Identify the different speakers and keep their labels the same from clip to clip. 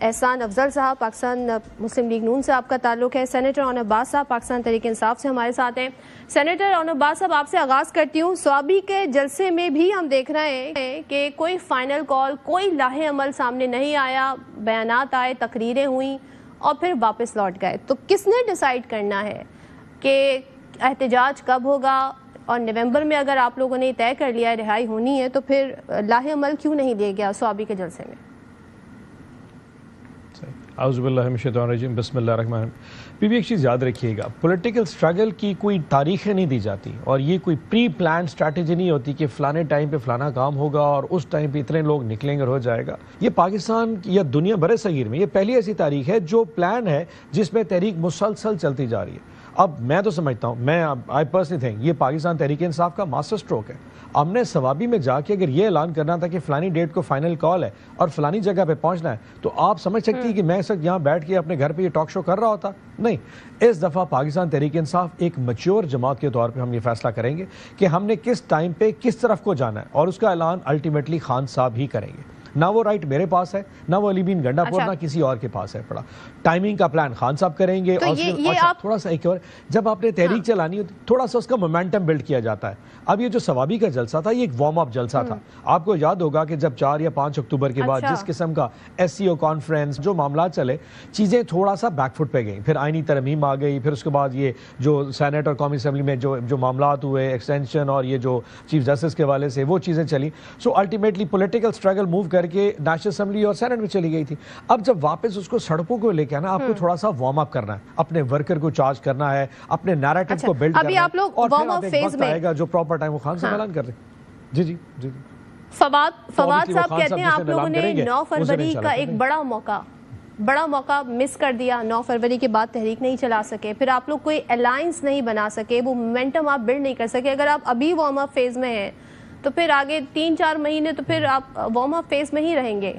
Speaker 1: احسان افضل صاحب پاکستان مسلم لیگ نون سے آپ کا تعلق ہے، سینیٹر اون عباس صاحب پاکستان تحریک انصاف سے ہمارے ساتھ ہیں۔ سینیٹر اون عباس صاحب، آپ سے آغاز کرتی ہوں۔ سوابی کے جلسے میں بھی ہم دیکھ رہے ہیں کہ کوئی فائنل کال، کوئی لاہے عمل سامنے نہیں آیا، بیانات آئے، تقریریں ہوئیں اور پھر واپس لوٹ گئے۔ تو کس نے ڈیسائیڈ کرنا ہے کہ احتجاج کب ہوگا؟ اور نومبر میں اگر آپ لوگوں نے طے کر لیا رہائی ہونی ہے تو پھر لاہے عمل کیوں نہیں دیا گیا سوابی کے جلسے میں؟
Speaker 2: اعوذ باللہ من الشیطان الرجیم، بسم اللہ الرحمن الرحیم۔ بھی ایک چیز یاد رکھیے گا، پولیٹیکل سٹرگل کی کوئی تاریخیں نہیں دی جاتی، اور یہ کوئی پری پلان سٹریٹجی نہیں ہوتی کہ فلانے ٹائم پہ فلانا کام ہوگا اور اس ٹائم پہ اتنے لوگ نکلیں گے اور ہو جائے گا۔ یہ پاکستان یا دنیا بر صغیر میں یہ پہلی ایسی تاریخ ہے جو پلان ہے جس میں تحریک مسلسل چلتی جا رہی ہے۔ اب میں تو سمجھتا ہوں، آئی پرسنلی تھنک یہ پاکستان تحریک انصاف کا ماسٹر سٹروک ہے۔ ہم نے سوابی میں جا کے اگر یہ اعلان کرنا تھا کہ فلانی ڈیٹ کو فائنل کال ہے اور فلانی جگہ پہ پہنچنا ہے، تو آپ سمجھ سکتی کہ میں اس وقت یہاں بیٹھ کے اپنے گھر پہ یہ ٹاک شو کر رہا ہوتا؟ نہیں، اس دفعہ پاکستان تحریک انصاف ایک میچور جماعت کے طور پہ ہم یہ فیصلہ کریں گے کہ ہم نے کس ٹائم پہ کس طرف کو جانا ہے، اور اس کا اعلان الٹیمیٹلی خان صاحب ہی کریں گے۔ نہ وہ رائٹ میرے پاس ہے، نہ وہ علی بین گنڈا پور، نہ کسی اور کے پاس ہے پڑا۔ ٹائمنگ کا پلان خان صاحب کریں گے، اور تھوڑا سا ایک اور جب آپ نے تحریک چلانی ہوتی تھوڑا سا اس کا مومنٹم بلڈ کیا جاتا ہے۔ اب یہ جو سوابی کا جلسہ تھا یہ ایک وارم اپ جلسہ تھا۔ آپ کو یاد ہوگا کہ جب 4 یا 5 اکتوبر کے بعد جس قسم کا SCO کانفرنس جو معاملات چلے، چیزیں تھوڑا سا بیک فٹ پہ گئیں، پھر آئینی ترمیم آ گئی، پھر اس کے بعد یہ جو سینیٹ اور قومی اسمبلی میں جو معاملات ہوئے، ایکسٹینشن اور یہ جو چیف جسٹس کے حوالے سے وہ چیزیں چلی، so ultimately political struggle move کر کے نیشنل اسمبلی اور سینٹ میں چلی گئی تھی۔ اب جب واپس اس کو سڑکوں کو لے کے آنا، آپ کو تھوڑا سا وارم اپ کرنا ہے، اپنے ورکر کو چارج کرنا ہے، اپنے نیریٹو کو بلڈ کرنا ہے، اور پھر آپ ایک وقت آئے گا جو پراپر ٹائم وہ خان سے اعلان کر دیں۔ جی
Speaker 1: فواد صاحب کہتے ہیں آپ لوگوں نے 9 فروری کا ایک بڑا موقع مس کر دیا، 9 فروری کے بعد تحریک نہیں چلا سکے، پھر آپ لوگ کوئی الائنس نہیں بنا سکے، وہ مومنٹم آپ بلڈ نہیں کر سکے۔ اگر آپ ابھی وارم اپ فیز میں ہیں تو پھر آگے 3-4 مہینے تو پھر آپ وارم اپ فیز میں ہی رہیں گے۔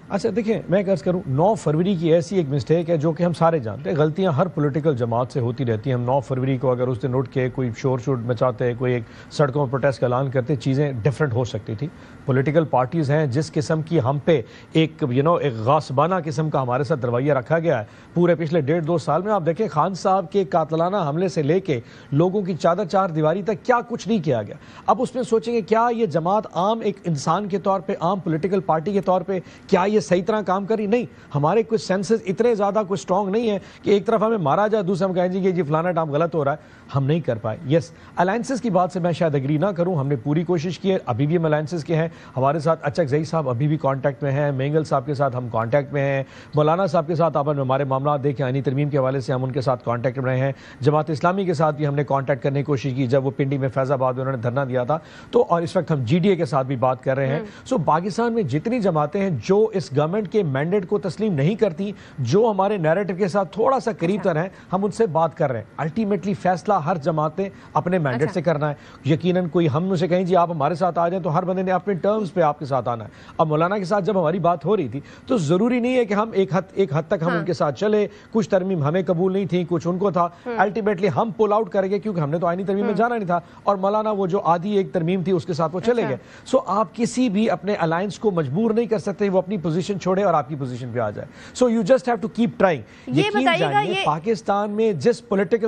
Speaker 2: اچھا دیکھیں، میں عرض کروں، 9 فروری کی ایسی ایک مسٹیک ہے جو کہ ہم سارے جانتے ہیں، غلطیاں ہر پولیٹیکل جماعت سے ہوتی رہتی ہیں۔ ہم 9 فروری کو اگر اس دن اٹھ کے کوئی شور مچاتے، کوئی ایک سڑکوں پر پروٹیسٹ کا اعلان کرتے، چیزیں ڈیفرنٹ ہو سکتی تھی۔ پولیٹیکل پارٹیز ہیں جس قسم کی ہم پہ ایک ایک غاصبانہ قسم کا ہمارے ساتھ رویہ رکھا گیا ہے پورے پچھلے 1.5-2 سال میں۔ آپ دیکھیں خان صاحب کے قاتلانہ حملے سے لے کے لوگوں کی چار دیواری تک کیا کچھ نہیں کیا گیا۔ اب اس میں سوچیں گے کیا یہ جماعت عام ایک انسان کے طور پہ، عام پولیٹیکل پارٹی کے طور پہ کیا یہ صحیح طرح کام کری؟ نہیں، ہمارے کچھ سینسز اتنے زیادہ کوئی سٹرونگ نہیں ہیں کہ ایک طرف ہمیں مارا جائے، دوسرا ہم کہیں گے جی فلانا ٹائم غلط ہو رہا ہے۔ ہم نہیں کر پائے۔ یس، الائنسز کی بات سے میں شاید اگری نہ کروں، ہم نے پوری کوشش کی ہے، ابھی بھی ہم الائنسز کے ہیں۔ ہمارے ساتھ اچک زئی صاحب ابھی بھی کانٹیکٹ میں ہیں، مینگل صاحب کے ساتھ ہم کانٹیکٹ میں ہیں، مولانا صاحب کے ساتھ آپن ہمارے معاملات دیکھیں، آئینی ترمیم کے حوالے سے ہم ان کے ساتھ کانٹیکٹ میں رہے ہیں۔ جماعت اسلامی کے ساتھ بھی ہم نے کانٹیکٹ کرنے کی کوشش کی جب وہ پنڈی میں فیض آباد میں انہوں نے دھرنا دیا تھا، تو اور اس وقت ہم GDA کے ساتھ بھی بات کر رہے ہیں۔ سو پاکستان میں جتنی جماعتیں ہیں جو اس گورنمنٹ کے مینڈیٹ کو تسلیم نہیں کرتی، جو ہمارے نیریٹو کے ساتھ تھوڑا سا قریب تر ہیں، ہم ان سے بات کر رہے ہیں۔ الٹیمیٹلی فیصلہ ہر جماعت نے اپنے مینڈیٹ سے کرنا ہے۔ یقیناً کوئی ہم اسے کہیں جی آپ ہمارے ساتھ آ جائیں تو ہر بندے نے اپنے ٹرمز پہ آپ کے ساتھ آنا ہے۔ اب مولانا کے ساتھ جب ہماری بات ہو رہی تھی تو ضروری نہیں ہے کہ ہم ایک حد تک ہم ان کے ساتھ چلے، کچھ ترمیم ہمیں قبول نہیں تھی، کچھ ان کو تھا، الٹیمیٹلی ہم پل آؤٹ کریں گے کیونکہ ہم نے تو آئینی ترمیم میں جانا نہیں تھا، اور مولانا وہ جو آدھی ایک ترمیم تھی اس کے ساتھ وہ چلے گئے۔ سو آپ کسی بھی اپنے الائنس کو مجبور نہیں کر سکتے وہ اپنی پوزیشن چھوڑے اور آپ کی پوزیشن پہ آ جائے۔ So you just have to keep trying. یقین جانیے پاکستان میں جس پولیٹیکل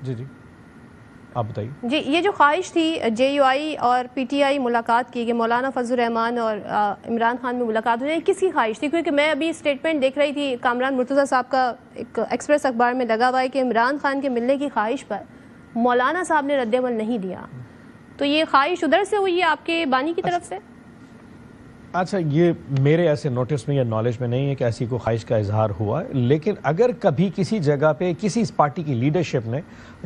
Speaker 2: جی آپ بتائیے۔
Speaker 1: جی، یہ جو خواہش تھی JUI اور PTI ملاقات کی کہ مولانا فضل الرحمان اور عمران خان میں ملاقات ہو جائے، کس کی خواہش تھی؟ کیونکہ میں ابھی اسٹیٹمنٹ دیکھ رہی تھی کامران مرتضیٰ صاحب کا، ایک ایکسپریس اخبار میں لگا ہوا ہے کہ عمران خان کے ملنے کی خواہش پر مولانا صاحب نے رد عمل نہیں دیا، تو یہ خواہش ادھر سے ہوئی ہے آپ کے بانی کی طرف سے؟
Speaker 2: اچھا، یہ میرے ایسے نوٹس میں یا نالج میں نہیں ہے کہ ایسی کوئی خواہش کا اظہار ہوا ہے، لیکن اگر کبھی کسی جگہ پہ کسی اس پارٹی کی لیڈرشپ نے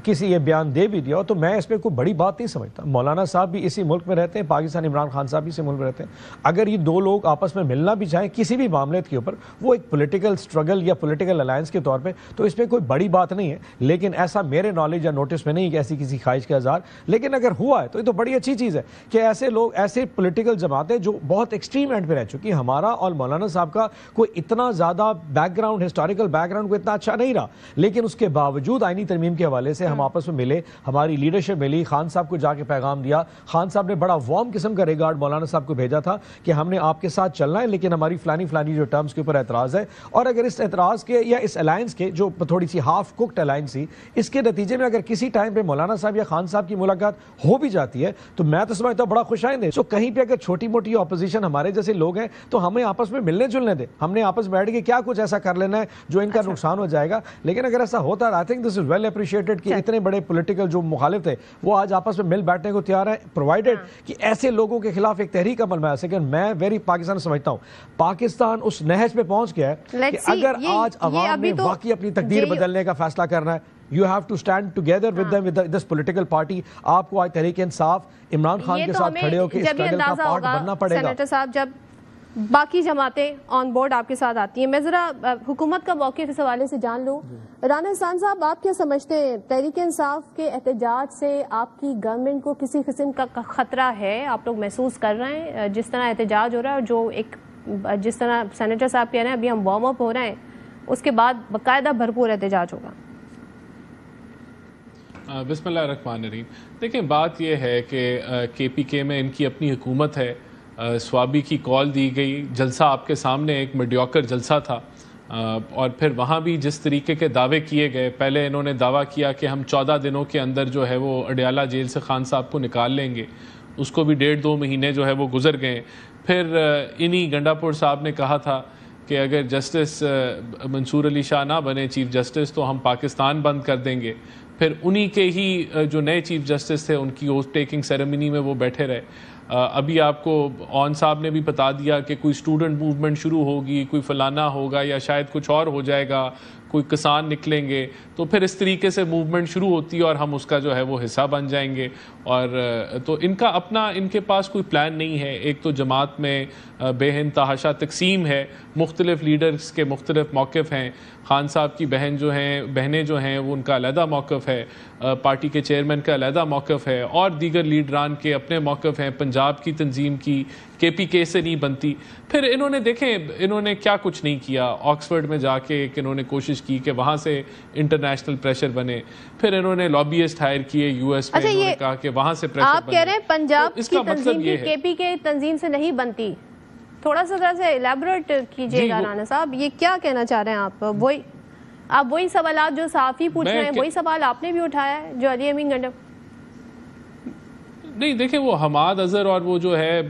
Speaker 2: کسی یہ بیان دے بھی دیا تو میں اس میں کوئی بڑی بات نہیں سمجھتا۔ مولانا صاحب بھی اسی ملک میں رہتے ہیں، پاکستان عمران خان صاحب بھی اسی ملک میں رہتے ہیں۔ اگر یہ 2 لوگ آپس میں ملنا بھی چاہیں کسی بھی معاملے کے اوپر، وہ ایک پولیٹیکل سٹرگل یا پولیٹیکل الائنس کے طور پہ، تو اس میں کوئی بڑی بات نہیں ہے۔ لیکن ایسا میرے نالج یا نوٹس میں نہیں کہ ایسی کسی خواہش کا اظہار، لیکن اگر ہوا ہے تو یہ تو بڑی اچھی چیز ہے کہ ایسے لوگ، ایسے پولیٹیکل جماعتیں جو بہت ایکسٹریم ایکسٹریم اینڈ پہ رہ چکی. ہمارا اور مولانا صاحب کا کوئی اتنا زیادہ back ground, historical back ground کوئی اتنا اچھا نہیں رہا, لیکن اس کے باوجود آئینی ترمیم کے حوالے سے ہم آپس میں ملے, ہماری لیڈرشپ ملی, خان صاحب کو جا کے پیغام دیا, خان صاحب نے بڑا وارم قسم کا ریگارڈ مولانا صاحب کو بھیجا تھا کہ ہم نے آپ کے ساتھ چلنا ہے, لیکن ہماری فلانی جو ٹرمز کے اوپر اعتراض ہے. اور اگر اس اعتراض کے یا اس الائنس کے جو تھوڑی سی ہاف کوکڈ الائنس تھی, اس کے نتیجے میں اگر کسی ٹائم پہ مولانا صاحب یا خان صاحب کی ملاقات ہو بھی جاتی ہے تو میں تو سمجھتا ہوں بڑا خوش آئند ہے. سو کہیں پہ اگر چھوٹی موٹی اپوزیشن ہمارے جیسے لوگ ہیں تو ہمیں آپس میں ملنے جلنے دیں, ہم نے آپس میں بیٹھ کے کیا کچھ ایسا کر لینا ہے جو ان کا نقصان ہو جائے گا. لیکن اگر ایسا ہوتا ہے, I think this is well appreciated کہ اتنے بڑے پولیٹیکل جو مخالف تھے وہ آج آپس میں مل بیٹھنے کو تیار ہیں, پرووائڈیڈ کہ ایسے لوگوں کے خلاف ایک تحریک عمل میں آ سکے. میں ویری پاکستان سمجھتا ہوں پاکستان اس نہج پہ پہنچ گیا ہے کہ اگر آج عوام نے واقعی اپنی تقدیر بدلنے کا فیصلہ کرنا ہے, you have to stand together with them, with this political party. آپ کو آج تحریک انصاف عمران خان کے ساتھ کھڑے ہو کے اسٹرگل کا پارٹ بننا پڑے گا.
Speaker 1: سینیٹر صاحب, جب باقی جماعتیں آن بورڈ آپ کے ساتھ آتی ہیں, میں ذرا حکومت کا موقف اس حوالے سے جان لوں. رانا احسان صاحب, آپ کیا سمجھتے ہیں تحریک انصاف کے احتجاج سے آپ کی گورنمنٹ کو کسی قسم کا خطرہ ہے؟ آپ لوگ محسوس کر رہے ہیں جس طرح احتجاج ہو رہا ہے, اور جو ایک جس طرح سینیٹر صاحب کہہ رہے ہیں ابھی ہم وارم اپ ہو رہے ہیں, اس کے بعد باقاعدہ بھرپور احتجاج ہوگا؟
Speaker 3: بسم اللہ الرحمن الرحیم. دیکھیں, بات یہ ہے کہ کے پی کے میں ان کی اپنی حکومت ہے, سوابی کی کال دی گئی, جلسہ آپ کے سامنے ایک میڈیوکر جلسہ تھا, اور پھر وہاں بھی جس طریقے کے دعوے کیے گئے, پہلے انہوں نے دعویٰ کیا کہ ہم 14 دنوں کے اندر جو ہے وہ اڈیالہ جیل سے خان صاحب کو نکال لیں گے, اس کو بھی 1.5-2 مہینے جو ہے وہ گزر گئے. پھر انہی گنڈا پور صاحب نے کہا تھا کہ اگر جسٹس منصور علی شاہ نہ بنے چیف جسٹس تو ہم پاکستان بند کر دیں گے. پھر انہی کے ہی جو نئے چیف جسٹس تھے ان کی اوتھ ٹیکنگ سیریمنی میں وہ بیٹھے رہے. ابھی آپ کو اون صاحب نے بھی بتا دیا کہ کوئی اسٹوڈنٹ موومنٹ شروع ہوگی, کوئی فلانا ہوگا یا شاید کچھ اور ہو جائے گا, کوئی کسان نکلیں گے, تو پھر اس طریقے سے موومنٹ شروع ہوتی ہے اور ہم اس کا جو ہے وہ حصہ بن جائیں گے. اور تو ان کا اپنا, ان کے پاس کوئی پلان نہیں ہے. ایک تو جماعت میں بے انتہا تقسیم ہے, مختلف لیڈرز کے مختلف موقف ہیں. خان صاحب کی بہنیں جو ہیں وہ ان کا علیحدہ موقف ہے, پارٹی کے چیئرمین کا علیحدہ موقف ہے, اور دیگر لیڈران کے اپنے موقف ہیں. پنجاب کی تنظیم کی کے پی کے سے نہیں بنتی. پھر انہوں نے دیکھیں انہوں نے کیا کچھ نہیں کیا. آکسفورڈ میں جا کے ایک انہوں نے کوشش کی کہ وہاں سے انٹرنیشنل پریشر بنے. پھر انہوں نے لابیسٹ ہائر کیے یو ایس میں, انہوں نے کہا کہ وہاں سے پریشر بنے.
Speaker 1: آپ کہہ رہے ہیں پنجاب کی تنظیم کی کے پی کے تنظیم سے نہیں بنتی, تھوڑا سا ذرا سے الیبوریٹ کیجئے گا رانا صاحب, یہ کیا کہنا چاہ رہے ہیں آپ؟ وہی سوالات جو صحافی پوچھ رہے ہیں وہی سوال آپ نے بھی اٹھایا ہے جو علی امین گنڈا.
Speaker 3: نہیں دیکھیں, وہ حماد اظہر اور وہ جو ہے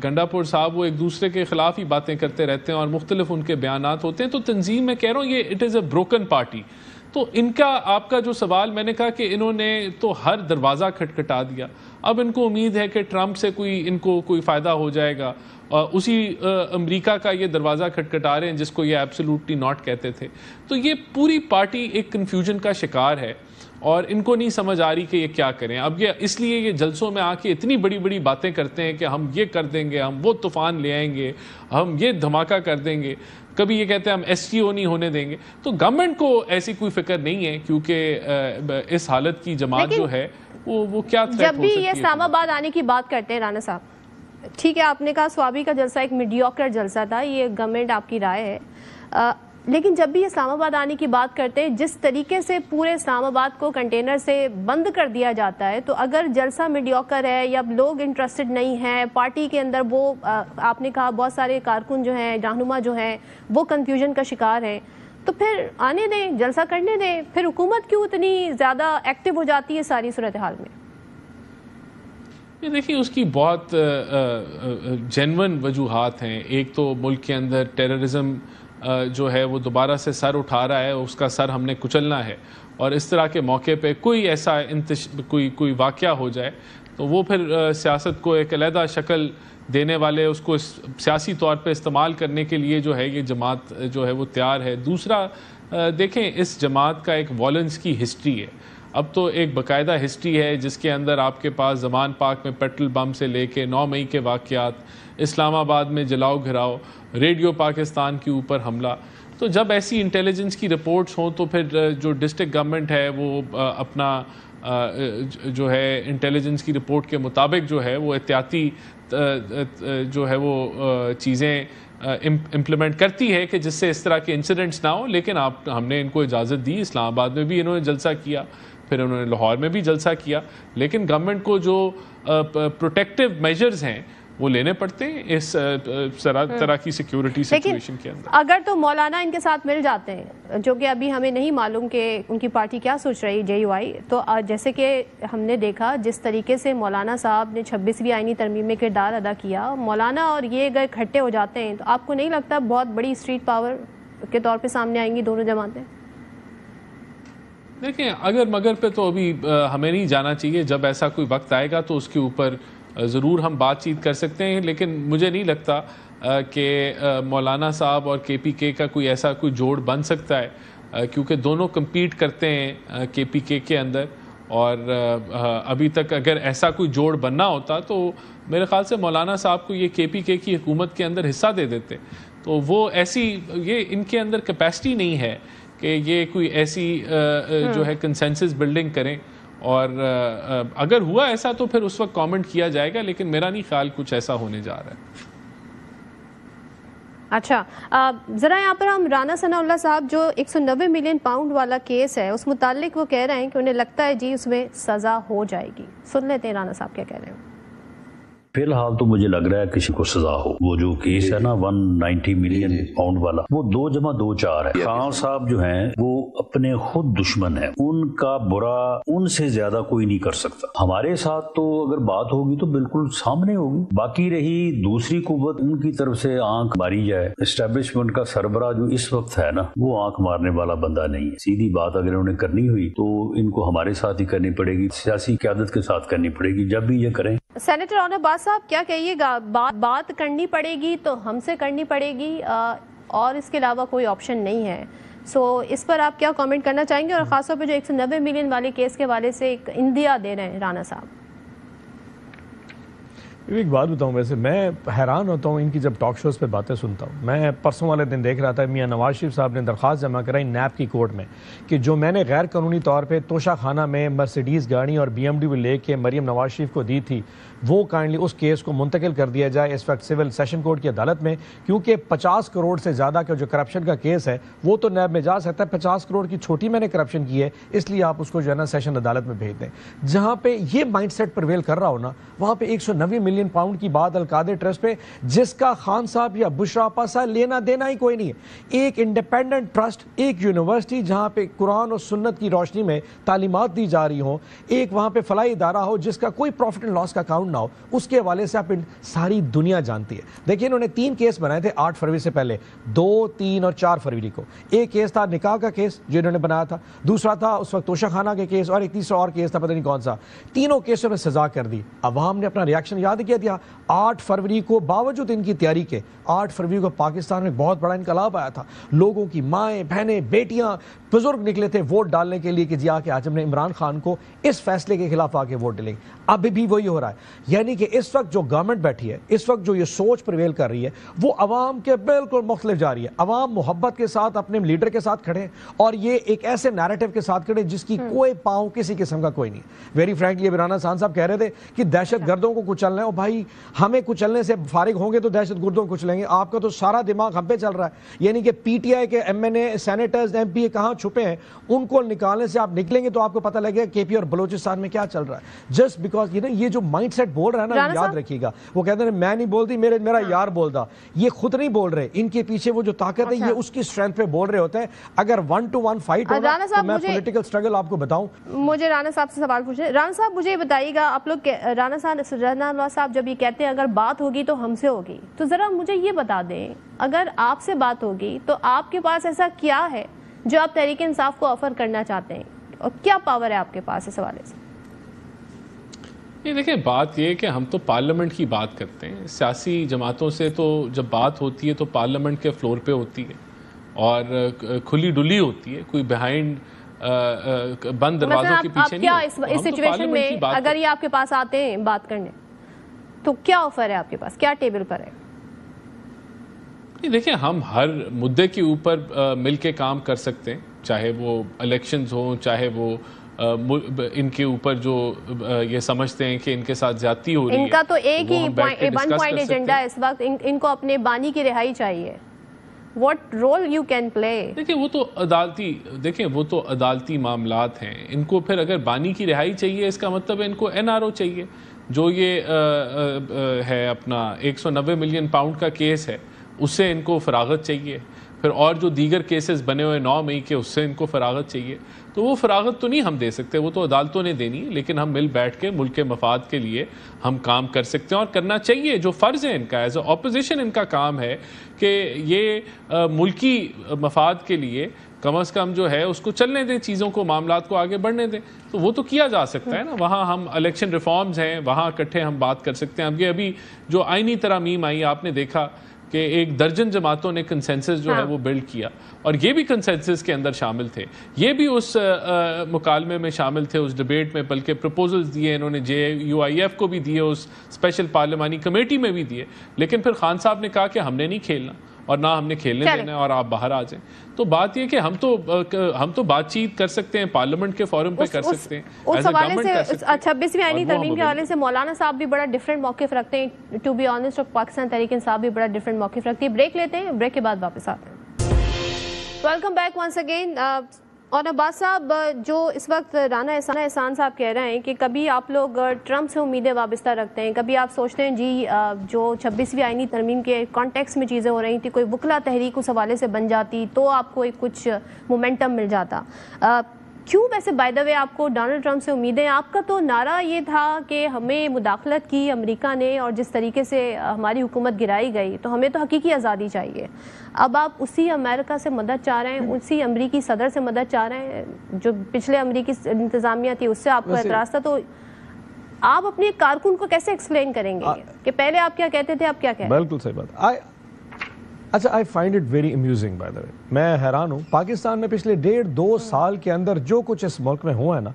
Speaker 3: گنڈا پور صاحب وہ ایک دوسرے کے خلاف ہی باتیں کرتے رہتے ہیں اور مختلف ان کے بیانات ہوتے ہیں. تو تنظیم میں کہہ رہا ہوں یہ it is a broken party. تو ان کا آپ کا جو سوال, میں نے کہا کہ انہوں نے تو ہر دروازہ کھٹکھٹا دیا. اب ان کو امید ہے کہ ٹرمپ سے ان کو کوئی فائدہ ہو جائے گا. اسی امریکہ کا یہ دروازہ کھٹکھٹا رہے ہیں جس کو یہ ایبسولوٹلی ناٹ کہتے تھے. تو یہ پوری پارٹی ایک کنفیوژن کا شکار ہے اور ان کو نہیں سمجھ آ رہی کہ یہ کیا کریں. اب یہ اس لیے یہ جلسوں میں آ کے اتنی بڑی بڑی باتیں کرتے ہیں کہ ہم یہ کر دیں گے, ہم وہ طوفان لے آئیں گے, ہم یہ دھماکہ کر دیں گے. کبھی یہ کہتے ہیں ہم ایس ٹی او نہیں ہونے دیں گے. تو گورنمنٹ کو ایسی کوئی فکر نہیں ہے, کیونکہ اس حالت کی جماعت جو ہے وہ کیا تھریٹ ہو سکتی ہے.
Speaker 1: جب بھی یہ اسلام آباد آنے کی بات کرتے ہیں رانا صاحب, ٹھیک ہے آپ نے کہا سوابی کا جلسہ ایک میڈیوکر جلسہ تھا, یہ گورنمنٹ آپ کی رائے ہے, لیکن جب بھی اسلام آباد آنے کی بات کرتے ہیں جس طریقے سے پورے اسلام آباد کو کنٹینر سے بند کر دیا جاتا ہے, تو اگر جلسہ میڈیوکر ہے یا لوگ انٹرسٹڈ نہیں ہیں, پارٹی کے اندر وہ آپ نے کہا بہت سارے کارکن جو ہیں, رہنما جو ہیں وہ کنفیوژن کا شکار ہیں, تو پھر آنے دیں, جلسہ کرنے دیں. پھر حکومت کیوں اتنی زیادہ ایکٹیو ہو جاتی ہے ساری صورتحال میں؟
Speaker 3: یہ دیکھیں اس کی بہت جینون وجوہات ہیں. ایک تو ملک کے اندر ٹیررزم جو ہے وہ دوبارہ سے سر اٹھا رہا ہے, اس کا سر ہم نے کچلنا ہے, اور اس طرح کے موقع پہ کوئی ایسا کوئی واقعہ ہو جائے تو وہ پھر سیاست کو ایک علیحدہ شکل دینے والے, اس کو سیاسی طور پہ استعمال کرنے کے لیے جو ہے یہ جماعت جو ہے وہ تیار ہے. دوسرا دیکھیں اس جماعت کا ایک وائلنس کی ہسٹری ہے. اب تو ایک باقاعدہ ہسٹری ہے جس کے اندر آپ کے پاس زمان پاک میں پیٹرول بم سے لے کے 9 مئی کے واقعات, اسلام آباد میں جلاؤ گھراؤ, ریڈیو پاکستان کے اوپر حملہ. تو جب ایسی انٹیلیجنس کی رپورٹس ہوں تو پھر جو ڈسٹرکٹ گورنمنٹ ہے وہ اپنا جو ہے انٹیلیجنس کی رپورٹ کے مطابق جو ہے وہ احتیاطی جو ہے وہ چیزیں امپلیمنٹ کرتی ہے کہ جس سے اس طرح کے انسیڈنٹس نہ ہوں. لیکن ہم نے ان کو اجازت دی. اسلام آباد میں بھی انہوں نے جلسہ کیا, پھر انہوں نے لاہور میں بھی جلسہ کیا, لیکن گورنمنٹ کو جو پروٹیکٹیو میجرز ہیں وہ لینے پڑتے ہیں اس طرح کی سیکیورٹی سچویشن کے اندر.
Speaker 1: اگر تو مولانا ان کے ساتھ مل جاتے ہیں, جو کہ ابھی ہمیں نہیں معلوم کہ ان کی پارٹی کیا سوچ رہی JUI, تو جیسے کہ ہم نے دیکھا جس طریقے سے مولانا صاحب نے 26ویں آئینی ترمیم میں کردار ادا کیا, مولانا اور یہ اگر اکٹھے ہو جاتے ہیں تو آپ کو نہیں لگتا بہت بڑی اسٹریٹ پاور کے طور پہ سامنے آئیں گی دونوں جماعتیں؟
Speaker 3: دیکھیں اگر مگر پہ تو ابھی ہمیں نہیں جانا چاہیے. جب ایسا کوئی وقت آئے گا تو اس کے اوپر ضرور ہم بات چیت کر سکتے ہیں, لیکن مجھے نہیں لگتا کہ مولانا صاحب اور KPK کا کوئی ایسا کوئی جوڑ بن سکتا ہے, کیونکہ دونوں کمپیٹ کرتے ہیں KPK کے اندر. اور ابھی تک اگر ایسا کوئی جوڑ بننا ہوتا تو میرے خیال سے مولانا صاحب کو یہ KPK کی حکومت کے اندر حصہ دے دیتے. تو وہ ایسی یہ ان کے اندر کیپیسٹی نہیں ہے کہ یہ کوئی ایسی جو ہے کنسنسس بلڈنگ کریں. اور اگر ہوا ایسا تو پھر اس وقت کامنٹ کیا جائے گا, لیکن میرا نہیں خیال کچھ ایسا ہونے جا رہا ہے.
Speaker 1: اچھا, ذرا یہاں پر ہم رانا ثناء اللہ صاحب جو 190 ملین پاؤنڈ والا کیس ہے اس متعلق وہ کہہ رہے ہیں کہ انہیں لگتا ہے جی اس میں سزا ہو جائے گی. سن لیتے ہیں رانا صاحب کیا کہہ رہے ہیں.
Speaker 4: فی الحال تو مجھے لگ رہا ہے کسی کو سزا ہو. وہ جو کیس ہے نا 190 ملین پاؤنڈ والا, وہ 2+2=4 ہے. خان صاحب جو ہیں وہ اپنے خود دشمن ہیں, ان کا برا ان سے زیادہ کوئی نہیں کر سکتا. ہمارے ساتھ تو اگر بات ہوگی تو بالکل سامنے ہوگی. باقی رہی دوسری قوت, ان کی طرف سے آنکھ ماری جائے. اسٹیبلشمنٹ کا سربراہ جو اس وقت ہے نا وہ آنکھ مارنے والا بندہ نہیں ہے. سیدھی بات اگر انہوں نے کرنی ہوئی تو ان کو ہمارے ساتھ ہی کرنی پڑے گی, سیاسی قیادت کے ساتھ کرنی پڑے گی. جب بھی یہ کریں.
Speaker 1: سینیٹر رونق باز صاحب کیا کہیے گا, بات کرنی پڑے گی تو ہم سے کرنی پڑے گی اور اس کے علاوہ کوئی آپشن نہیں ہے. سو اس پر آپ کیا کامنٹ کرنا چاہیں گے, اور خاص طور پہ جو 190 ملین والے کیس کے حوالے سے ایک اندیا دے رہے ہیں رانا صاحب؟
Speaker 2: ایک بات بتاؤں, ویسے میں حیران ہوتا ہوں ان کی جب ٹاک شوز پہ باتیں سنتا ہوں. میں پرسوں والے دن دیکھ رہا تھا میاں نواز شریف صاحب نے درخواست جمع کرائی نیب کی کورٹ میں کہ جو میں نے غیر قانونی طور پہ توشہ خانہ میں مرسیڈیز گاڑی اور BMW لے کے مریم نواز شریف کو دی تھی وہ کائنڈلی اس کیس کو منتقل کر دیا جائے اس وقت سول سیشن کورٹ کی عدالت میں, کیونکہ 50 کروڑ سے زیادہ کا جو کرپشن کا کیس ہے وہ تو نیب میں جا سکتا ہے. 50 کروڑ کی چھوٹی میں نے کرپشن کی ہے, اس لیے آپ اس کو جو ہے نا سیشن عدالت میں بھیج دیں. جہاں پہ یہ مائنڈ سیٹ پرویل کر رہا ہو نا, وہاں پہ 190 ملین پاؤنڈ کی بات القادر ٹرسٹ پہ, جس کا خان صاحب یا بشرا آپا صاحب لینا دینا ہی کوئی نہیں ہے. ایک انڈیپینڈنٹ ٹرسٹ, ایک یونیورسٹی جہاں پہ قرآن اور سنت کی روشنی میں تعلیمات دی جا رہی ہوں, ایک وہاں پہ فلاحی ادارہ ہو جس کا کوئی پروفٹ اینڈ لاس کا اکاؤنٹ نہ ہو, اس کے حوالے سے آپ ساری دنیا جانتی ہے. دیکھیں انہوں نے 3 کیس بنائے تھے 8 فروری سے پہلے, 2, 3 اور 4 فروری کو. ایک کیس تھا نکاح کا کیس جو انہوں نے بنایا تھا, دوسرا تھا اس وقت توشہ خانہ کے کیس, اور ایک تیسرا اور کیس تھا پتہ نہیں کون سا. تینوں کیسوں میں سزا کر دی. عوام نے اپنا ریاکشن یاد کیا دیا. 8 فروری کو باوجود ان کی تیاری کے 8 فروری کو پاکستان میں بہت بڑا انقلاب آیا تھا. لوگوں کی مائیں بہنیں بیٹیاں بزرگ نکلے تھے ووٹ ڈالنے کے لیے کہ جی آ کے آج ہم نے عمران خان کو اس فیصلے کے خلاف آ کے ووٹ ڈلیں. ابھی بھی وہی ہو رہا ہے. یعنی کہ اس وقت جو گورنمنٹ بیٹھی ہے, اس وقت جو یہ سوچ پرویل کر رہی ہے وہ عوام کے بالکل مختلف جا رہی ہے. عوام محبت کے ساتھ اپنے لیڈر کے ساتھ کھڑے ہیں, اور یہ ایک ایسے نیریٹو کے ساتھ کھڑے جس کی کوئی پاؤں کسی قسم کا کوئی نہیں. ویری فرینکلی رانا خان صاحب کہہ رہے تھے کہ دہشت گردوں کو کچلنا ہے. اور بھائی ہمیں کچلنے سے فارغ ہوں گے تو دہشت گردوں کو کچلیں گے. آپ کا تو سارا دماغ ہم پہ چل رہا ہے. یعنی کہ PTI کے MNA سینیٹرز MP کہاں چھپے ہیں, ان کو نکالنے سے آپ نکلیں گے تو آپ کو پتہ لگے گا KP اور بلوچستان میں کیا چل رہا ہے. جسٹ بیکاز یہ جو مائنڈ سیٹ بول رہا ہے نا, یاد رکھیے گا, وہ کہتے ہیں میں نہیں بولتی میرا یار بولتا. یہ خود نہیں بول رہے, ان کے پیچھے وہ جو طاقت ہے یہ اس کی اسٹرینتھ پہ بول رہے ہوتے ہیں. اگر 1-to-1 فائٹ ہوگا تو میں پولیٹیکل اسٹرگل آپ کو بتاؤں.
Speaker 1: مجھے رانا صاحب سے سوال پوچھنا ہے. رانا صاحب مجھے یہ بتائیے گا, آپ لوگ رانا صاحب جب یہ کہتے ہیں اگر بات ہوگی تو ہم سے ہوگی, تو ذرا مجھے یہ بتا دیں اگر آپ سے بات ہوگی تو آپ کے پاس ایسا کیا ہے جو آپ تحریک انصاف کو آفر کرنا چاہتے ہیں, اور کیا پاور ہے آپ کے پاس اس حوالے سے؟
Speaker 3: یہ دیکھیں بات یہ کہ ہم تو پارلیمنٹ کی بات کرتے ہیں. سیاسی جماعتوں سے تو جب بات ہوتی ہے تو پارلیمنٹ کے فلور پہ ہوتی ہے اور کھلی ڈلی ہوتی ہے, کوئی بیہائنڈ بند دروازوں کے پیچھے نہیں.
Speaker 1: اس سچویشن میں اگر یہ آپ کے پاس آتے ہیں بات کرنے تو کیا آفر ہے آپ کے پاس, کیا ٹیبل پر ہے؟
Speaker 3: دیکھیں ہم ہر مدعے کے اوپر مل کے کام کر سکتے ہیں, چاہے وہ الیکشنز ہوں, چاہے وہ ان کے اوپر جو یہ سمجھتے ہیں کہ ان کے ساتھ زیادتی ہو رہی ہے.
Speaker 1: ان کا تو ایک ہی 1 پوائنٹ ایجنڈا ہے اس وقت, ان کو اپنے بانی کی رہائی چاہیے. What role you can play؟
Speaker 3: دیکھیں وہ تو عدالتی معاملات ہیں. ان کو پھر اگر بانی کی رہائی چاہیے اس کا مطلب ہے ان کو NRO چاہیے. جو یہ ہے اپنا 190 ملین پاؤنڈ کا کیس ہے اس سے ان کو فراغت چاہیے. پھر اور جو دیگر کیسز بنے ہوئے 9 مئی کے اس سے ان کو فراغت چاہیے. تو وہ فراغت تو نہیں ہم دے سکتے, وہ تو عدالتوں نے دینی ہے, لیکن ہم مل بیٹھ کے ملک کے مفاد کے لیے ہم کام کر سکتے ہیں اور کرنا چاہیے. جو فرض ہے ان کا ایز اے اپوزیشن ان کا کام ہے کہ یہ ملکی مفاد کے لیے کم از کم جو ہے اس کو چلنے دیں, چیزوں کو, معاملات کو آگے بڑھنے دیں. تو وہ تو کیا جا سکتا ہے نا. وہاں ہم الیکشن ریفارمز ہیں, وہاں اکٹھے ہم بات کر سکتے ہیں. اب یہ ابھی جو آئینی ترامیم آئی آپ نے دیکھا کہ 1 درجن جماعتوں نے کنسنسس جو ہے وہ بلڈ کیا, اور یہ بھی کنسنسس کے اندر شامل تھے, یہ بھی اس مکالمے میں شامل تھے, اس ڈیبیٹ میں, بلکہ پروپوزلز دیے انہوں نے JUIF کو بھی دیے, اس اسپیشل پارلیمانی کمیٹی میں بھی دیے. لیکن پھر خان صاحب نے کہا کہ ہم نے نہیں کھیلنا اور نہ ہم نے کھیلنے دینا ہے اور آپ باہر آ جائیں. تو بات یہ کہ ہم تو بات چیت کر سکتے ہیں, پارلیمنٹ کے فورم پہ کر سکتے ہیں,
Speaker 1: اس حوالے سے 26ویں آئینی ترمیم کے حوالے سے مولانا صاحب بھی بڑا ڈیفرنٹ موقف رکھتے ہیں. ٹو بی آنیسٹ, اور پاکستان تحریک انصاف بھی بڑا ڈیفرنٹ موقف رکھتی ہے. بریک لیتے ہیں, بریک کے بعد واپس آتے ہیں. Welcome back once again. اور عباس صاحب, جو اس وقت رانا احسان صاحب کہہ رہے ہیں کہ کبھی آپ لوگ ٹرمپ سے امیدیں وابستہ رکھتے ہیں, کبھی آپ سوچتے ہیں جی جو 26ویں آئینی ترمیم کے کانٹیکس میں چیزیں ہو رہی تھیں, کوئی وکلا تحریک اس حوالے سے بن جاتی تو آپ کو کچھ مومنٹم مل جاتا. کیوں ویسے بائی دا وے آپ کو ڈونلڈ ٹرمپ سے امیدیں؟ آپ کا تو نعرہ یہ تھا کہ ہمیں مداخلت کی امریکہ نے, اور جس طریقے سے ہماری حکومت گرائی گئی تو ہمیں تو حقیقی آزادی چاہیے. اب آپ اسی امریکہ سے مدد چاہ رہے ہیں, اسی امریکی صدر سے مدد چاہ رہے ہیں, جو پچھلے امریکی انتظامیہ تھی اس سے آپ کو اعتراض تھا. تو آپ اپنے کارکن کو کیسے ایکسپلین کریں گے کہ پہلے آپ کیا کہتے تھے, اب کیا کہتے ہیں؟
Speaker 2: بالکل صحیح بات. اچھا, I find it very amusing by the way. میں حیران ہوں, پاکستان میں پچھلے 1.5-2 سال کے اندر جو کچھ اس ملک میں ہوا ہے نا,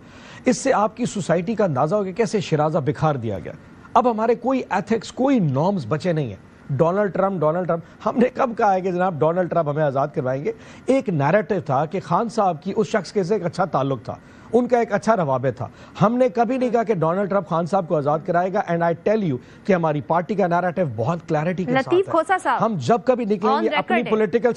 Speaker 2: اس سے آپ کی سوسائٹی کا اندازہ ہو گیا کیسے شرازہ بکھار دیا گیا. اب ہمارے کوئی ایتھکس, کوئی نارمز بچے نہیں ہیں. ڈونلڈ ٹرمپ ہم نے کب کہا ہے کہ جناب ڈونلڈ ٹرمپ ہمیں آزاد کروائیں گے؟ ایک نیریٹو تھا کہ خان صاحب کی اس شخص کے سے ایک اچھا تعلق تھا, ان کا ایک اچھا روابط تھا. ہم نے کبھی نہیں کہا کہ ڈونلڈ ٹرمپ خان صاحب کو آزاد کرائے گا. اینڈ آئی ٹیل یو کہ ہماری پارٹی کا نیریٹو بہت کلیئرٹی کے ساتھ ہے. ہم جب کبھی نکلیں گے اپنی پولیٹیکل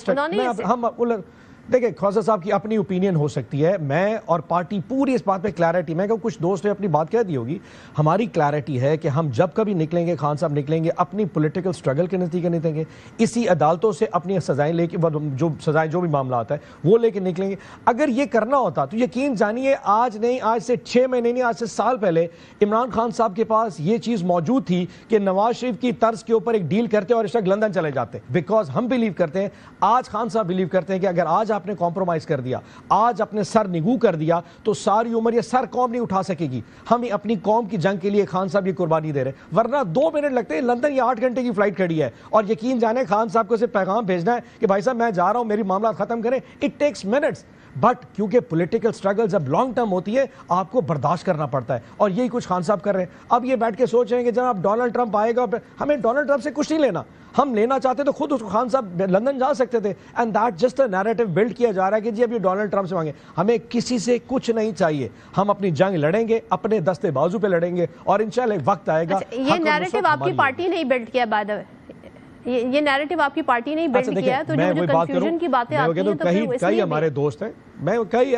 Speaker 2: دیکھیں, خوزہ صاحب کی اپنی اوپینین ہو سکتی ہے, میں اور پارٹی پوری اس بات پہ کلیئرٹی, میں کچھ دوست نے اپنی بات کہہ دی ہوگی, ہماری کلیئرٹی ہے کہ ہم جب کبھی نکلیں گے, خان صاحب نکلیں گے اپنی پولیٹیکل سٹرگل کے نتیجے نکلیں گے, اسی عدالتوں سے اپنی سزائیں لے کے, جو سزائیں جو بھی معاملات ہیں وہ لے کے نکلیں گے. اگر یہ کرنا ہوتا تو یقین جانیے آج نہیں, آج سے 6 مہینے نہیں, آج سے سال پہلے عمران خان صاحب کے پاس یہ چیز موجود تھی کہ نواز شریف کی طرز کے اوپر ایک ڈیل کرتے اور اس وقت لندن چلے جاتے. بیکاز ہم بلیو کرتے ہیں, آج خان صاحب بلیو کرتے ہیں کہ اگر آج آپ نے کمپرومائز کر دیا, آج اپنے سر نگو کر دیا, تو ساری عمر یہ سر قوم نہیں اٹھا سکے گی. ہم اپنی قوم کی جنگ کے لیے خان صاحب یہ قربانی دے رہے ہیں, ورنہ 2 منٹ لگتے ہیں. لندن یہ 8 گھنٹے کی فلائٹ کھڑی ہے, اور یقین جانے خان صاحب کو اسے پیغام بھیجنا ہے کہ بھائی صاحب میں جا رہا ہوں, میری معاملات ختم کریں. اٹ ٹیکس منٹس, بٹ کیونکہ پولیٹیکل سٹرگل جب لانگ ٹرم ہوتی ہے آپ کو برداشت کرنا پڑتا ہے, اور یہی کچھ خان صاحب کر رہے ہیں. اب یہ بیٹھ کے سوچ رہے ہیں کہ جناب ڈونلڈ ٹرمپ آئے گا, ہمیں ڈونلڈ ٹرمپ سے کچھ نہیں لینا, ہم لینا چاہتے تو خود اس کو خان صاحب لندن جا سکتے تھے. And that just a narrative build کیا جا رہا ہے کہ جی اب یہ ڈونلڈ ٹرمپ سے مانگے. ہمیں کسی سے کچھ نہیں چاہیے, ہم اپنی جنگ لڑیں گے, اپنے دستے بازو پہ لڑیں گے, اور انشاءاللہ ایک وقت آئے گا.
Speaker 1: یہ نیریٹو آپ کی پارٹی نہیں بلڈ کیا بائی دا وے, یہ نیریٹو آپ کی پارٹی نہیں بلڈ کیا, تو جو کنفیوژن کی باتیں آتی ہیں تو پھر
Speaker 2: کئی ہمارے دوست ہیں, کئی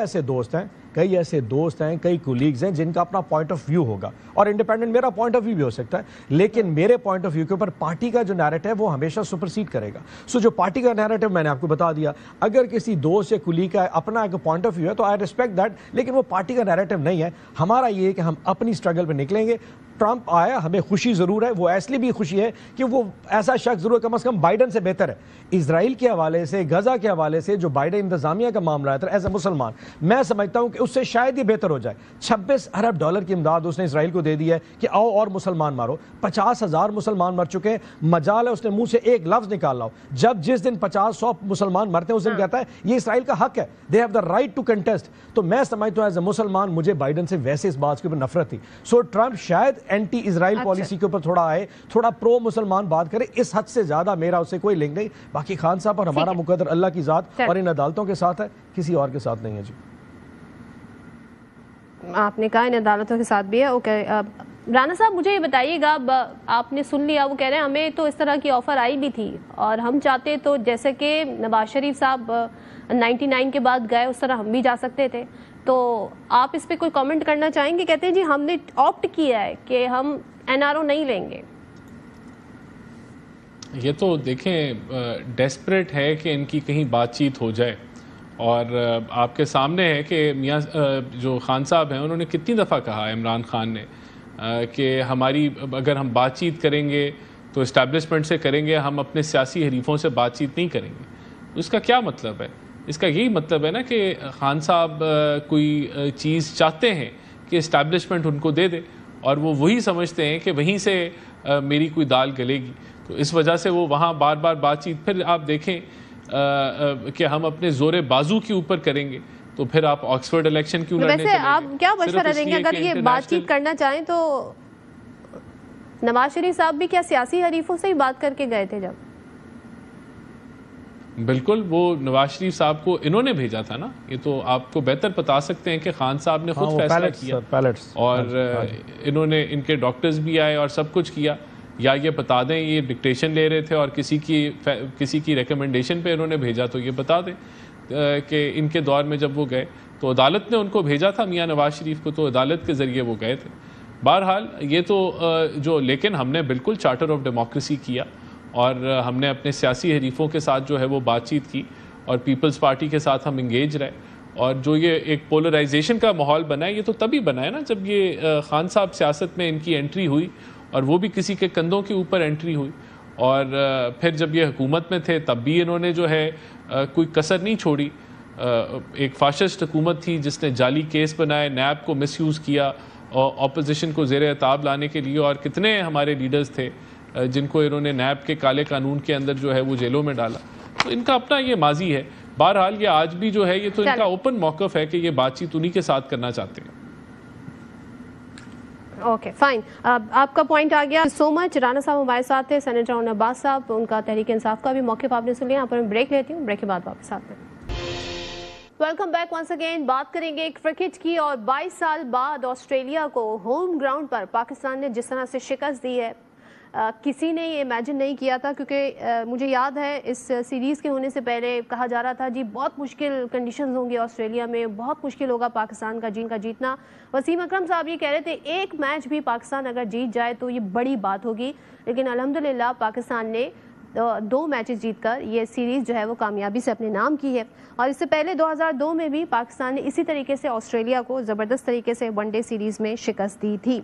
Speaker 2: ایسے دوست ہیں, کئی کولیگز ہیں جن کا اپنا پوائنٹ آف ویو ہوگا, اور انڈیپینڈنٹ میرا پوائنٹ آف ویو بھی ہو سکتا ہے, لیکن میرے پوائنٹ آف ویو کے اوپر پارٹی کا جو نیریٹو ہے وہ ہمیشہ سپرسیڈ کرے گا. سو جو پارٹی کا نیریٹو میں نے آپ کو بتا دیا, اگر کسی دوست یا کولیگ کا اپنا ایک پوائنٹ آف ویو ہے تو آئی ریسپیکٹ دیٹ, لیکن وہ پارٹی کا نیریٹو نہیں ہے. ہمارا یہ ہے کہ ہم اپنی سٹرگل پہ نکلیں گے. ٹرمپ آیا, ہمیں خوشی ضرور ہے, وہ اس لیے بھی خوشی ہے کہ وہ ایسا شخص ضرور کم از کم بائیڈن سے بہتر ہے. اسرائیل کے حوالے سے, غزہ کے حوالے سے جو بائیڈن انتظامیہ کا معاملہ ہے, ایز اے مسلمان میں سمجھتا ہوں کہ اس سے شاید یہ بہتر ہو جائے. $26 ارب کی امداد اس نے اسرائیل کو دے دی ہے کہ آؤ اور مسلمان مارو. 50,000 مسلمان مر چکے ہیں, مجال ہے اس نے منہ سے ایک لفظ نکالا ہو. جس دن 50-100 مسلمان مرتے ہیں اس دن کہتا ہے یہ اسرائیل کا حق ہے, they have the right to contest. تو میں سمجھتا ہوں ایز اے مسلمان مجھے بائیڈن سے ویسے اس بات کے اوپر نفرت تھی. سو ٹرمپ شاید اینٹی اسرائیل پالیسی کے اوپر تھوڑا آئے, تھوڑا پرو مسلمان بات کرے, اس حد سے زیادہ میرا اس سے کوئی لنک نہیں. باقی خان صاحب اور ہمارا مقدر اللہ کی ذات اور ان عدالتوں کے ساتھ ہے, کسی اور کے ساتھ نہیں ہے. جی
Speaker 1: آپ نے کہا ان عدالتوں کے ساتھ بھی ہے. اوکے رانا صاحب مجھے یہ بتائیے گا, اب آپ نے سن لیا, وہ کہہ رہے ہیں ہمیں تو اس طرح کی آفر آئی بھی تھی اور ہم چاہتے تو جیسے کہ نواز شریف صاحب 99 کے بعد گئے اس طرح ہم بھی جا سکتے تھے, تو آپ اس پہ کوئی کامنٹ کرنا چاہیں گے؟ کہتے ہیں جی ہم نے آپٹ کیا ہے کہ ہم NRO نہیں لیں گے.
Speaker 3: یہ تو دیکھیں ڈیسپریٹ ہے کہ ان کی کہیں بات چیت ہو جائے, اور آپ کے سامنے ہے کہ میاں جو خان صاحب ہیں انہوں نے کتنی دفعہ کہا عمران خان نے کہ ہماری اگر ہم بات چیت کریں گے تو اسٹیبلشمنٹ سے کریں گے, ہم اپنے سیاسی حریفوں سے بات چیت نہیں کریں گے. اس کا کیا مطلب ہے؟ اس کا یہی مطلب ہے نا کہ خان صاحب کوئی چیز چاہتے ہیں کہ اسٹیبلشمنٹ ان کو دے دے, اور وہ وہی سمجھتے ہیں کہ وہیں سے میری کوئی دال گلے گی, تو اس وجہ سے وہ وہاں بار بار بات چیت. پھر آپ دیکھیں کہ ہم اپنے زور بازو کے اوپر کریں گے تو پھر آپ آکسفورڈ الیکشن کیوں لڑنے چلیں گے؟
Speaker 1: ویسے آپ کیا مشورہ دیں گے اگر یہ بات چیت کرنا چاہیں تو؟ نواز شریف صاحب بھی کیا سیاسی حریفوں سے ہی بات کر کے گئے تھے جب؟
Speaker 3: بالکل, وہ نواز شریف صاحب کو انہوں نے بھیجا تھا نا, یہ تو آپ کو بہتر بتا سکتے ہیں کہ خان صاحب نے خود فیصلہ کیا, اور انہوں نے ان کے ڈاکٹرز بھی آئے اور سب کچھ کیا, یا یہ بتا دیں یہ ڈکٹیشن لے رہے تھے اور کسی کی ریکمنڈیشن پہ انہوں نے بھیجا, تو یہ بتا دیں کہ ان کے دور میں جب وہ گئے تو عدالت نے ان کو بھیجا تھا میاں نواز شریف کو, تو عدالت کے ذریعے وہ گئے تھے. بہرحال یہ تو لیکن ہم نے بالکل چارٹر آف ڈیموکریسی کیا, اور ہم نے اپنے سیاسی حریفوں کے ساتھ جو ہے وہ بات چیت کی, اور پیپلز پارٹی کے ساتھ ہم انگیج رہے, اور جو یہ ایک پولرائزیشن کا ماحول بنا ہے یہ تو تبھی بنا ہے نا جب یہ خان صاحب سیاست میں ان کی انٹری ہوئی, اور وہ بھی کسی کے کندھوں کے اوپر انٹری ہوئی, اور پھر جب یہ حکومت میں تھے تب بھی انہوں نے جو ہے کوئی کسر نہیں چھوڑی. ایک فاشسٹ حکومت تھی جس نے جعلی کیس بنائے, نیب کو مس یوز کیا اپوزیشن کو زیر اعتاب لانے کے لیے, اور کتنے ہمارے لیڈرز تھے جن کو انہوں نے نیب کے کالے قانون کے اندر جو ہے وہ جیلوں میں ڈالا. تو ان کا اپنا یہ ماضی ہے. بہرحال یہ آج بھی جو ہے یہ تو ان کا اوپن موقف ہے کہ یہ بات چیت انہی کے ساتھ کرنا چاہتے ہیں.
Speaker 1: اوکے فائن, آپ کا پوائنٹ آ گیا. سو مچ. رانا صاحب ہمارے ساتھ تھے, سینیٹر رانا عباس صاحب, ان کا تحریک انصاف کا بھی موقف آپ نے سن لیا. یہاں پر میں بریک لیتی ہوں, بریک کے بعد واپس آتے ہیں. Welcome back once again. بات کریں گے کرکٹ کی, اور 22 سال بعد آسٹریلیا کو ہوم گراؤنڈ پر پاکستان نے جس طرح سے شکست دی ہے کسی نے یہ امیجن نہیں کیا تھا, کیونکہ مجھے یاد ہے اس سیریز کے ہونے سے پہلے کہا جا رہا تھا جی بہت مشکل کنڈیشنز ہوں گی آسٹریلیا میں, بہت مشکل ہوگا پاکستان کا جیتنا. وسیم اکرم صاحب یہ کہہ رہے تھے ایک میچ بھی پاکستان اگر جیت جائے تو یہ بڑی بات ہوگی, لیکن الحمدللہ پاکستان نے 2 میچز جیت کر یہ سیریز جو ہے وہ کامیابی سے اپنے نام کی ہے. اور اس سے پہلے 2002 میں بھی پاکستان نے اسی طریقے سے آسٹریلیا کو زبردست طریقے سے ون ڈے سیریز میں شکست دی تھی.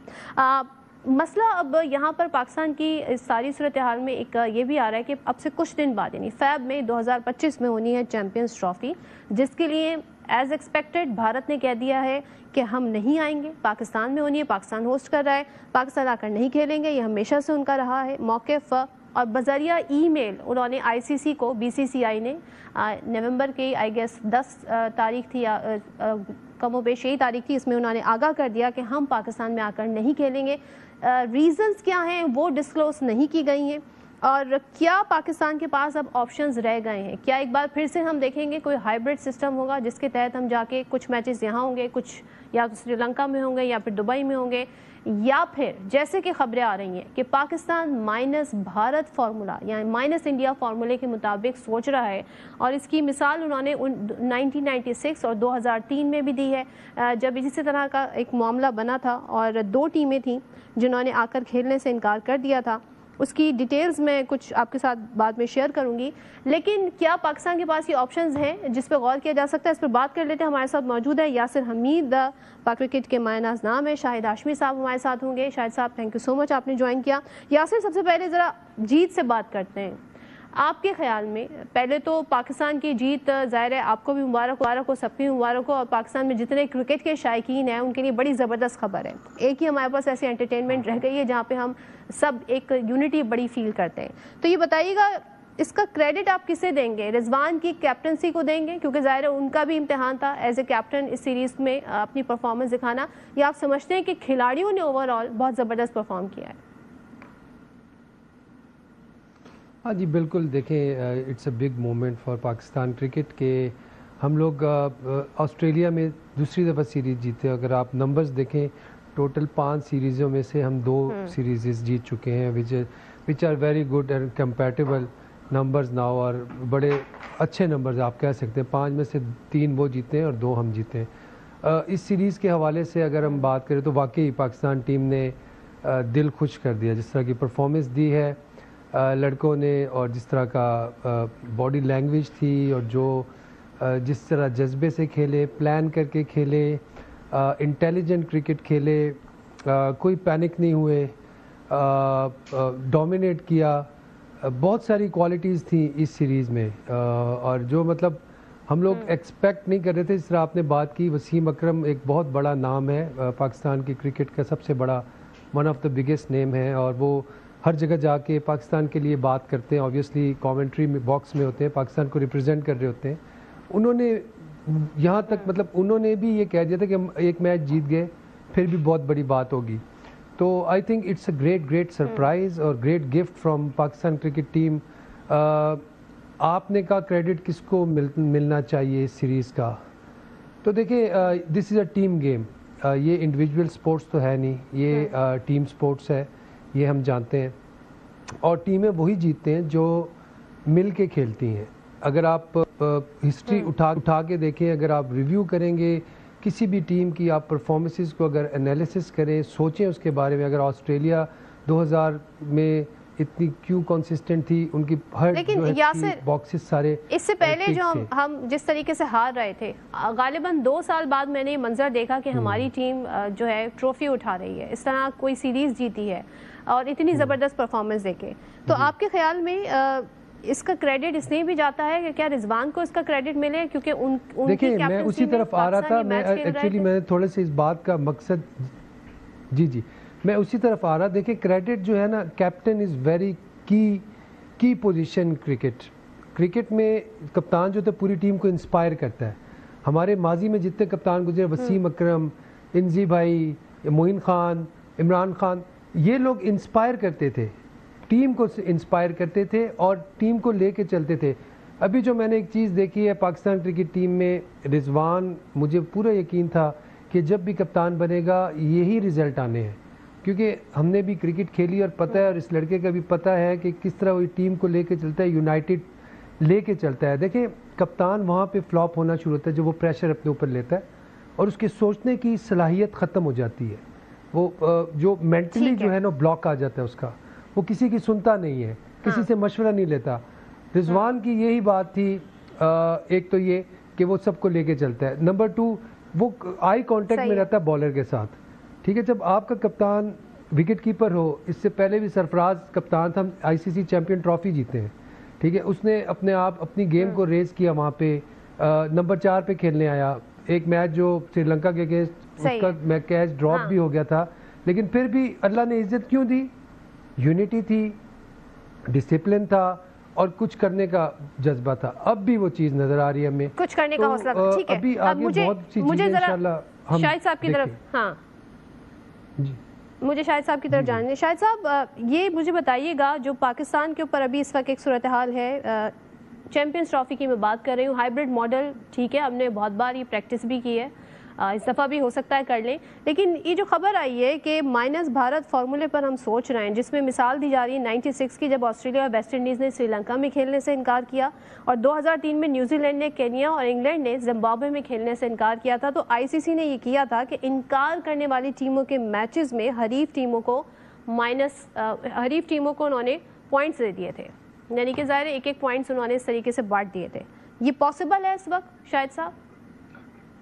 Speaker 1: مسئلہ اب یہاں پر پاکستان کی اس ساری صورتحال میں ایک یہ بھی آ رہا ہے کہ اب سے کچھ دن بعد یعنی فیب میں 2025 میں ہونی ہے چیمپئنز ٹرافی, جس کے لیے ایز ایکسپیکٹڈ بھارت نے کہہ دیا ہے کہ ہم نہیں آئیں گے. پاکستان میں ہونی ہے, پاکستان ہوسٹ کر رہا ہے, پاکستان آ کر نہیں کھیلیں گے, یہ ہمیشہ سے ان کا رہا ہے موقف. اور بذریعہ ای میل انہوں نے ICC کو, BCCI نے نومبر کی آئی گیس 10 تاریخ تھی یا کم و بیش یہی تاریخ تھی, اس میں انہوں نے آگاہ کر دیا کہ ہم پاکستان میں آ کر نہیں کھیلیں گے. ریزنز کیا ہیں وہ ڈسکلوز نہیں کی گئی ہیں, اور کیا پاکستان کے پاس اب آپشنز رہ گئے ہیں؟ کیا ایک بار پھر سے ہم دیکھیں گے کوئی ہائیبرڈ سسٹم ہوگا جس کے تحت ہم جا کے کچھ میچز یہاں ہوں گے, کچھ یا سری لنکا میں ہوں گے یا پھر دبئی میں ہوں گے, یا پھر جیسے کہ خبریں آ رہی ہیں کہ پاکستان مائنس بھارت فارمولا یا مائنس انڈیا فارمولے کے مطابق سوچ رہا ہے, اور اس کی مثال انہوں نے 1996 اور 2003 میں بھی دی ہے جب اسی طرح کا ایک معاملہ بنا تھا اور 2 ٹیمیں تھیں جنہوں نے آ کر کھیلنے سے انکار کر دیا تھا. اس کی ڈیٹیلز میں کچھ آپ کے ساتھ بعد میں شیئر کروں گی, لیکن کیا پاکستان کے پاس یہ آپشنز ہیں جس پہ غور کیا جا سکتا ہے؟ اس پہ بات کر لیتے ہیں. ہمارے ساتھ موجود ہے یاسر حمید, پاک کرکٹ کے مایہ ناز نام ہے. شاہد ہاشمی صاحب ہمارے ساتھ ہوں گے. شاہد صاحب تھینک یو سو مچ, آپ نے جوائن کیا. یاسر سب سے پہلے ذرا جیت سے بات کرتے ہیں. آپ کے خیال میں پہلے تو پاکستان کی جیت ظاہر ہے آپ کو بھی مبارک ہو, سب کی مبارک ہو, اور پاکستان میں جتنے کرکٹ کے شائقین ہیں ان کے لیے بڑی زبردست خبر ہے. ایک ہی ہمارے پاس ایسی انٹرٹینمنٹ رہ گئی ہے جہاں پہ ہم سب ایک یونٹی بڑی فیل کرتے ہیں. تو یہ بتائیے گا اس کا کریڈٹ آپ کسے دیں گے؟ رضوان کی کیپٹنسی کو دیں گے کیونکہ ظاہر ہے ان کا بھی امتحان تھا ایز اے کیپٹن اس سیریز میں اپنی پرفارمنس دکھانا, یا آپ سمجھتے ہیں کہ کھلاڑیوں نے اوور آل بہت زبردست پرفارم کیا ہے؟
Speaker 5: ہاں جی بالکل, دیکھیں it's a big moment for Pakistan cricket کہ ہم لوگ آسٹریلیا میں دوسری دفعہ سیریز جیتے. اگر آپ نمبرز دیکھیں ٹوٹل 5 سیریزوں میں سے ہم 2 سیریزز جیت چکے ہیں, which are very good and compatible numbers now, اور بڑے اچھے نمبرز آپ کہہ سکتے ہیں. 5 میں سے 3 وہ جیتے ہیں اور 2 ہم جیتے ہیں. اس سیریز کے حوالے سے اگر ہم بات کریں تو واقعی پاکستان ٹیم نے دل خوش کر دیا, جس طرح کی پرفارمنس دی ہے لڑکوں نے, اور جس طرح کا باڈی لینگویج تھی, اور جو جس طرح جذبے سے کھیلے, پلان کر کے کھیلے, انٹیلیجنٹ کرکٹ کھیلے, کوئی پینک نہیں ہوئے, ڈومینیٹ کیا. بہت ساری کوالٹیز تھیں اس سیریز میں, اور جو مطلب ہم لوگ ایکسپیکٹ نہیں کر رہے تھے. جس طرح آپ نے بات کی, وسیم اکرم ایک بہت بڑا نام ہے پاکستان کی کرکٹ کا, سب سے بڑا, ون آف دا بگیسٹ نیم ہے, اور وہ ہر جگہ جا کے پاکستان کے لیے بات کرتے ہیں. آبویسلی کامنٹری میں باکس میں ہوتے ہیں, پاکستان کو ریپرزینٹ کر رہے ہوتے ہیں. انہوں نے یہاں تک مطلب انہوں نے بھی یہ کہہ دیا تھا کہ ہم ایک میچ جیت گئے پھر بھی بہت بڑی بات ہوگی. تو I think it's a great surprise اور great gift from Pakistan cricket team. آپ نے کہا کریڈٹ کس کو ملنا چاہیے اس سیریز کا, تو دیکھیں دس از اے ٹیم گیم. یہ انڈیویجول سپورٹس تو ہے نہیں, یہ ٹیم سپورٹس ہے, یہ ہم جانتے ہیں. اور ٹیمیں وہی جیتتے ہیں جو مل کے کھیلتی ہیں. اگر آپ ہسٹری اٹھا کے دیکھیں, اگر آپ ریویو کریں گے کسی بھی ٹیم کی, آپ پرفارمنسز کو اگر انالیسس کریں, سوچیں اس کے بارے میں. اگر آسٹریلیا 2000 میں اتنی کیوں کنسسٹنٹ تھی, ان کی ہر جو ہے باکسز سارے.
Speaker 1: اس سے پہلے جو ہم جس طریقے سے ہار رہے تھے, غالباً 2 سال بعد میں نے یہ منظر دیکھا کہ ہماری ٹیم جو ہے ٹرافی اٹھا رہی ہے, اس طرح کوئی سیریز جیتی ہے اور اتنی زبردست پرفارمنس دیکھے. تو آپ کے خیال میں اس کا کریڈٹ اس لیے بھی جاتا ہے کہ کیا رضوان کو اس کا کریڈٹ ملے, کیونکہ ان
Speaker 5: دیکھیں میں اسی طرف آ رہا تھا. میں ایکچولی میں تھوڑے سے اس بات کا مقصد جی میں اسی طرف آ رہا. دیکھیں کریڈٹ جو ہے نا, کیپٹن از ویری کی پوزیشن کرکٹ میں. کپتان جو تھا پوری ٹیم کو انسپائر کرتا ہے. ہمارے ماضی میں جتنے کپتان گزرے, وسیم اکرم, انزی بھائی, معین خان, عمران خان, یہ لوگ انسپائر کرتے تھے, ٹیم کو انسپائر کرتے تھے اور ٹیم کو لے کے چلتے تھے. ابھی جو میں نے ایک چیز دیکھی ہے پاکستان کرکٹ ٹیم میں, رضوان, مجھے پورا یقین تھا کہ جب بھی کپتان بنے گا یہی رزلٹ آنے ہیں, کیونکہ ہم نے بھی کرکٹ کھیلی اور پتہ ہے, اور اس لڑکے کا بھی پتہ ہے کہ کس طرح وہ ٹیم کو لے کے چلتا ہے, یونائٹڈ لے کے چلتا ہے. دیکھیں کپتان وہاں پہ فلاپ ہونا شروع ہوتا ہے جب وہ پریشر اپنے اوپر لیتا ہے اور اس کے سوچنے کی صلاحیت ختم ہو جاتی ہے. وہ جو مینٹلی جو ہے نا بلاک آ جاتا ہے اس کا, وہ کسی کی سنتا نہیں ہے, کسی سے مشورہ نہیں لیتا. رضوان کی یہی بات تھی, ایک تو یہ کہ وہ سب کو لے کے چلتا ہے, نمبر 2 وہ آئی کانٹیکٹ میں رہتا ہے بالر کے ساتھ. ٹھیک ہے, جب آپ کا کپتان وکٹ کیپر ہو, اس سے پہلے بھی سرفراز کپتان تھا, ICC چیمپئن ٹرافی جیتے ہیں, ٹھیک ہے, اس نے اپنے آپ اپنی گیم کو ریز کیا, وہاں پہ نمبر 4 پہ کھیلنے آیا. ایک میچ جو سری لنکا کے اگینسٹ, اس کا کیچ ڈراپ بھی ہو گیا تھا, لیکن پھر بھی اللہ نے عزت کیوں دی؟ یونٹی تھی, ڈسپلن تھا اور کچھ کرنے کا جذبہ تھا. اب بھی وہ چیز نظر آ رہی ہے ہمیں,
Speaker 1: کچھ کرنے کا حوصلہ تھا. ٹھیک ہے,
Speaker 5: ابھی آگے بہت سی چیزیں انشاءاللہ ہم
Speaker 1: شاہد صاحب کی طرف, ہاں
Speaker 5: جی
Speaker 1: مجھے شاہد صاحب کی طرف جانیں. شاہد صاحب یہ مجھے بتائیے گا, جو پاکستان کے اوپر ابھی اس وقت ایک صورتحال ہے, چیمپئنز ٹرافی کی میں بات کر رہی ہوں, ہائیبرڈ ماڈل, ٹھیک ہے, ہم نے بہت بار یہ پریکٹس بھی کی ہے, اس دفعہ بھی ہو سکتا ہے کر لیں, لیکن یہ جو خبر آئی ہے کہ مائنس بھارت فارمولے پر ہم سوچ رہے ہیں, جس میں مثال دی جا رہی ہے 96 کی, جب آسٹریلیا اور ویسٹ انڈیز نے سری لنکا میں کھیلنے سے انکار کیا, اور 2003 میں نیوزی لینڈ نے کینیا اور انگلینڈ نے زمبابوے میں کھیلنے سے انکار کیا تھا. تو ICC نے یہ کیا تھا کہ انکار کرنے والی ٹیموں کے میچز میں حریف ٹیموں کو انہوں نے پوائنٹس دے دیے تھے, یعنی کہ ظاہر ایک پوائنٹس انہوں نے اس طریقے سے بانٹ دیے تھے. یہ پاسبل ہے اس وقت شاہد صاحب؟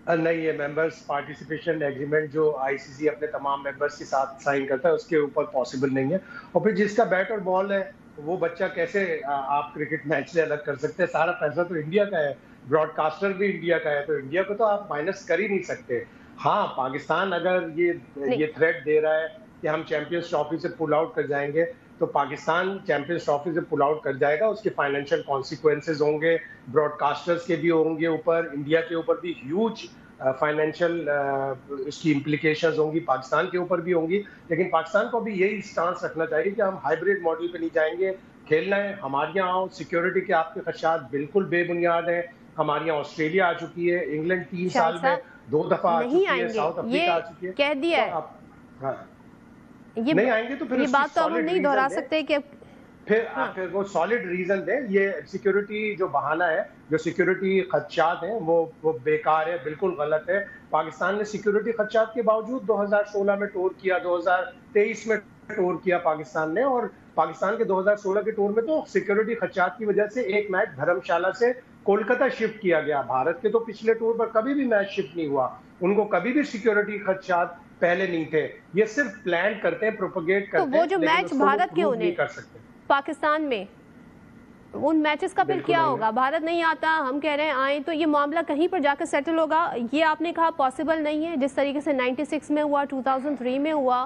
Speaker 6: نہیں, یہ ممبرس پارٹیسپیشن ایگریمنٹ جو ICC اپنے تمام ممبرس کے ساتھ سائن کرتا ہے, اس کے اوپر پاسبل نہیں ہے. اور پھر جس کا بیٹ اور بال ہے وہ بچہ کیسے آپ کرکٹ میچ سے الگ کر سکتے ہیں؟ سارا پیسہ تو انڈیا کا ہے, براڈ کاسٹر بھی انڈیا کا ہے, تو انڈیا کو تو آپ مائنس کر ہی نہیں سکتے. ہاں, پاکستان اگر یہ تھریٹ دے رہا ہے کہ ہم چیمپئنز ٹرافی سے پل آؤٹ کر جائیں گے, تو پاکستان چیمپئنز ٹرافی سے پل آؤٹ کر جائے گا, اس کے فائنینشیل کانسیکوینسز ہوں گے, براڈ کاسٹرز کے بھی ہوں گے اوپر, انڈیا کے اوپر بھی ہیوج فائنینشیل اس کی امپلیکیشنز ہوں گی, پاکستان کے اوپر بھی ہوں گی. لیکن پاکستان کو بھی یہی سٹانس رکھنا چاہیے کہ ہم ہائیبرڈ ماڈل پہ نہیں جائیں گے, کھیلنا ہے ہمارے یہاں آؤ, سیکیورٹی کے آپ کے خدشات بالکل بے بنیاد ہیں, ہماری یہاں آسٹریلیا آ چکی ہے، انگلینڈ 3 سال میں 2 دفعہ آ چکی ہے، ساؤتھ افریقہ آ چکی ہے،
Speaker 1: کہہ دیا ہے
Speaker 6: نہیں آئیں گے تو پھر
Speaker 1: یہ بات تو ہم نہیں دہرا سکتے کہ
Speaker 6: پھر وہ سالڈ ریزن دیں. یہ سیکیورٹی جو بہانہ ہے، جو سیکیورٹی خدشات ہیں وہ بیکار ہے، بالکل غلط ہے. پاکستان نے سیکیورٹی خدشات کے باوجود 2016 میں ٹور کیا، 2023 میں ٹور کیا پاکستان نے، اور پاکستان کے 2016 کے ٹور میں تو سیکیورٹی خدشات کی وجہ سے ایک میچ دھرم شالہ سے کولکتہ شفٹ کیا گیا. بھارت کے تو پچھلے ٹور پر کبھی بھی میچ شفٹ نہیں ہوا، ان کو کبھی بھی سیکیورٹی خدشات پہلے نہیں تھے. یہ صرف پلان کرتے ہیں، پروپیگیٹ کرتے ہیں.
Speaker 1: تو وہ جو میچ بھارت کے ہونے پاکستان میں، ان میچز کا پھر کیا ہوگا؟ بھارت نہیں آتا، ہم کہہ رہے ہیں آئیں، تو یہ معاملہ کہیں پر جا کر سیٹل ہوگا. یہ آپ نے کہا پاسبل نہیں ہے، جس طریقے سے 96 میں ہوا، 2003 میں ہوا.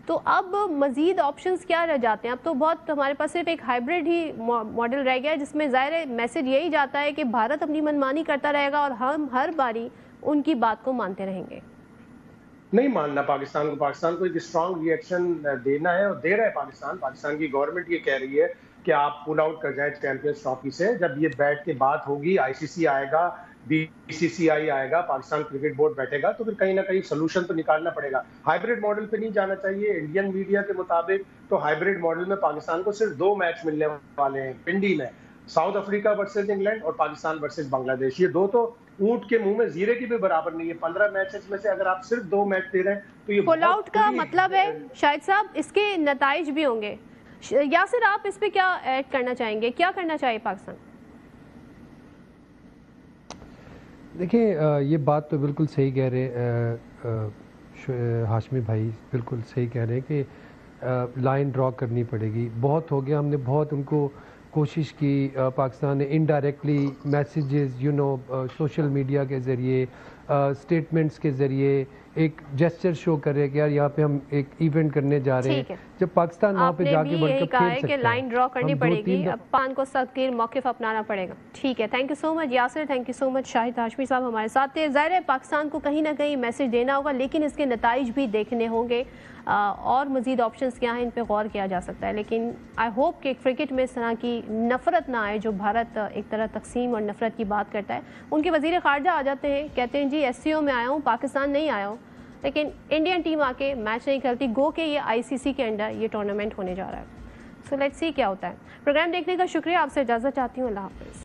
Speaker 1: تو اب مزید آپشنز کیا رہ جاتے ہیں؟ اب تو بہت ہمارے پاس صرف ایک ہائبریڈ ہی ماڈل رہ گیا ہے، جس میں ظاہر میسج یہی جاتا ہے کہ بھارت اپنی منمانی کرتا رہے گا اور ہم ہر باری ان کی بات کو مانتے رہیں گے.
Speaker 6: نہیں ماننا پاکستان کو ایک اسٹرانگ ری ایکشن دینا ہے، اور دے رہا ہے پاکستان کی گورنمنٹ یہ کہہ رہی ہے کہ آپ پول آؤٹ کر جائیں چیمپئنز ٹرافی سے. جب یہ بیٹھ کے بات ہوگی، آئی سی سی آئے گا، بی سی سی آئی آئے گا، پاکستان کرکٹ بورڈ بیٹھے گا، تو پھر کہیں نہ کہیں سولوشن تو نکالنا پڑے گا. ہائبریڈ ماڈل پہ نہیں جانا چاہیے. انڈین میڈیا کے مطابق تو ہائبریڈ ماڈل میں پاکستان کو صرف 2 میچ ملنے والے ہیں پنڈی میں، ساؤتھ افریقہ ورسز انگلینڈ اور پاکستان ورسز بنگلہ دیش. یہ 2 تو اونٹ کے منہ میں زیرے کی بھی برابر نہیں ہے. 15 میچز میں سے اگر آپ صرف 2 میچ دے رہے ہیں تو یہ
Speaker 1: پول آؤٹ کا مطلب ہے شاہد صاحب اس کے نتائج بھی ہوں گے. یاسر آپ اس پہ کیا ایڈ کرنا چاہیں گے؟ کیا کرنا چاہیے پاکستان؟
Speaker 5: دیکھیں یہ بات تو بالکل صحیح کہہ رہے ہاشمی بھائی، بالکل صحیح کہہ رہے ہیں کہ لائن ڈرا کرنی پڑے گی. بہت ہو گیا، ہم نے بہت ان کو کوشش کی. پاکستان نے انڈائریکٹلی میسیجز سوشل میڈیا کے ذریعے، اسٹیٹمنٹس کے ذریعے ایک جیسچر شو کر رہے کہ یار یہاں پہ ہم ایک ایونٹ کرنے جا رہے ہیں. جب پاکستان وہاں پہ جا کے ورلڈ کپ کھیل سکتا ہے،
Speaker 1: کہ لائن ڈرا کرنی پڑے گی، پان کو سخت موقف اپنانا پڑے گا. ٹھیک ہے، thank you so much Yasir, thank you so much Shahid Hashmi صاحب ہمارے ساتھ تھے. ظاہر ہے پاکستان کو کہیں نہ کہیں میسج دینا ہوگا، لیکن اس کے نتائج بھی دیکھنے ہوں گے، اور مزید آپشنز کیا ہیں ان پہ غور کیا جا سکتا ہے. لیکن آئی ہوپ کہ کرکٹ میں اس طرح کی نفرت نہ آئے. جو بھارت ایک طرح تقسیم اور نفرت کی بات کرتا ہے، ان کے وزیر خارجہ آ جاتے ہیں، کہتے ہیں جی ایس سی او میں آیا ہوں، پاکستان نہیں آیا ہوں، لیکن انڈین ٹیم آ کے میچ نہیں کرتی، گو کہ یہ آئی سی سی کے انڈر یہ ٹورنامنٹ ہونے جا رہا ہے. سو لیٹس سی کیا ہوتا ہے. پروگرام دیکھنے کا شکریہ، آپ سے اجازت چاہتی ہوں. اللہ حافظ.